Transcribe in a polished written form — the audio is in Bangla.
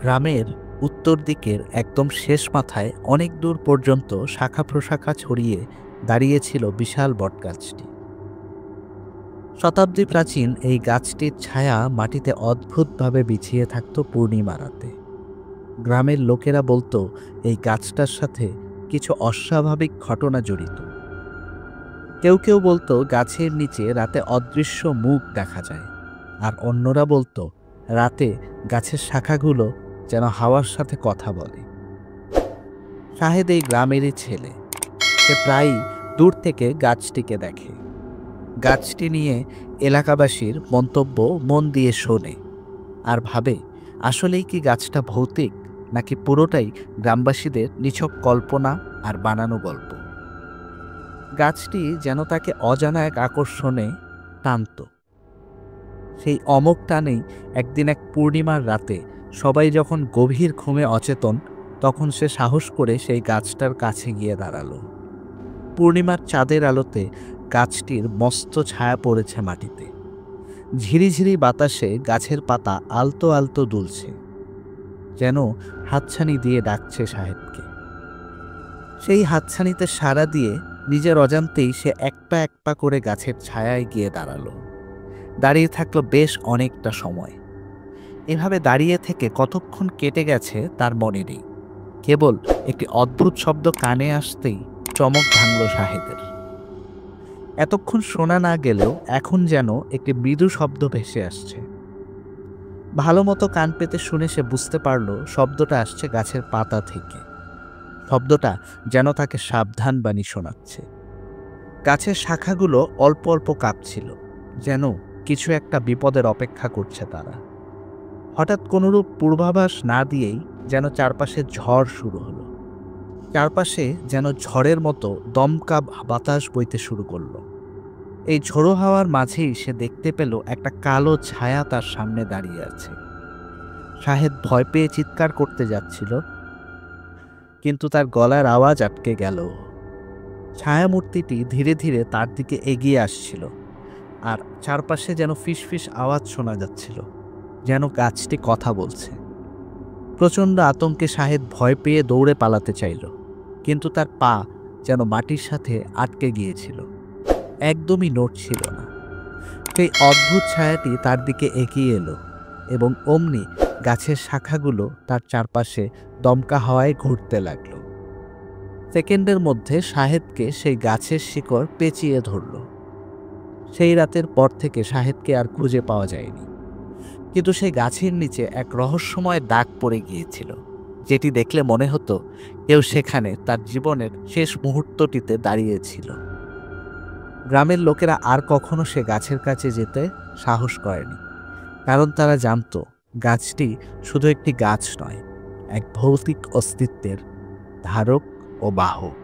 গ্রামের উত্তর দিকের একদম শেষ মাথায় অনেক দূর পর্যন্ত শাখা প্রশাখা ছড়িয়ে দাঁড়িয়েছিল বিশাল বটগাছটি। শতাব্দী প্রাচীন এই গাছটির ছায়া মাটিতে অদ্ভুতভাবে বিছিয়ে থাকত পূর্ণিমা রাতে। গ্রামের লোকেরা বলতো এই গাছটার সাথে কিছু অস্বাভাবিক ঘটনা জড়িত। কেউ কেউ বলতো গাছের নিচে রাতে অদৃশ্য মুখ দেখা যায়, আর অন্যরা বলতো রাতে গাছের শাখাগুলো যেন হাওয়ার সাথে কথা বলে। শাহেদ এই গ্রামেরই ছেলে। সে প্রায়ই দূর থেকে গাছটিকে দেখে। গাছটি নিয়ে এলাকাবাসীর মন্তব্য মন দিয়ে শোনে আর ভাবে আসলেই কি গাছটা ভৌতিক নাকি পুরোটাই গ্রামবাসীদের নিছক কল্পনা আর বানানো গল্প। গাছটি যেন তাকে অজানা এক আকর্ষণে টানত। সেই অমোঘ টানেই একদিন এক পূর্ণিমার রাতে সবাই যখন গভীর ঘুমে অচেতন, তখন সে সাহস করে সেই গাছটার কাছে গিয়ে দাঁড়ালো। পূর্ণিমার চাঁদের আলোতে গাছটির মস্ত ছায়া পড়েছে মাটিতে। ঝিরিঝিরি বাতাসে গাছের পাতা আলতো আলতো দুলছে, যেন হাতছানি দিয়ে ডাকছে সাহেবকে। সেই হাতছানিতে সাড়া দিয়ে নিজের অজান্তেই সে এক পা করে গাছের ছায়ায় গিয়ে দাঁড়ালো। দাঁড়িয়ে থাকলো বেশ অনেকটা সময়। এভাবে দাঁড়িয়ে থেকে কতক্ষণ কেটে গেছে তার মনে নেই। কেবল একটি অদ্ভুত শব্দ কানে আসতেই চমক ভাঙল সাহেবের। এতক্ষণ শোনা না গেলেও এখন যেন একটি মৃদু শব্দ ভেসে আসছে। ভালো মতো কান পেতে শুনে সে বুঝতে পারল শব্দটা আসছে গাছের পাতা থেকে। শব্দটা যেন তাকে সাবধান বাণী শোনাচ্ছে। গাছের শাখাগুলো অল্প অল্প কাঁপছিল, যেন কিছু একটা বিপদের অপেক্ষা করছে তারা। হঠাৎ কোনরূপ পূর্বাভাস না দিয়েই যেন চারপাশে ঝড় শুরু হলো। চারপাশে যেন ঝড়ের মতো দমকা বাতাস বইতে শুরু করলো। এই ঝোড়ো হাওয়ার মাঝেই সে দেখতে পেল একটা কালো ছায়া তার সামনে দাঁড়িয়ে আছে। সাহেব ভয় পেয়ে চিৎকার করতে যাচ্ছিল, কিন্তু তার গলার আওয়াজ আটকে গেল। ছায়ামূর্তিটি ধীরে ধীরে তার দিকে এগিয়ে আসছিল, আর চারপাশে যেন ফিসফিস আওয়াজ শোনা যাচ্ছিল, যেন গাছটি কথা বলছে। প্রচণ্ড আতঙ্কে সাহেব ভয় পেয়ে দৌড়ে পালাতে চাইল, কিন্তু তার পা যেন মাটির সাথে আটকে গিয়েছিল, একদমই নড়ছিল না। সেই অদ্ভুত ছায়াটি তার দিকে এগিয়ে এলো এবং অমনি গাছের শাখাগুলো তার চারপাশে দমকা হাওয়ায় ঘুরতে লাগলো। সেকেন্ডের মধ্যে সাহেবকে সেই গাছের শিকড় পেঁচিয়ে ধরল। সেই রাতের পর থেকে সাহেবকে আর খুঁজে পাওয়া যায়নি, কিন্তু সেই গাছের নিচে এক রহস্যময় দাগ পড়ে গিয়েছিল, যেটি দেখলে মনে হতো কেউ সেখানে তার জীবনের শেষ মুহূর্তটিতে দাঁড়িয়েছিল। গ্রামের লোকেরা আর কখনো সে গাছের কাছে যেতে সাহস করেনি, কারণ তারা জানত গাছটি শুধু একটি গাছ নয়, এক ভৌতিক অস্তিত্বের ধারক ও বাহক।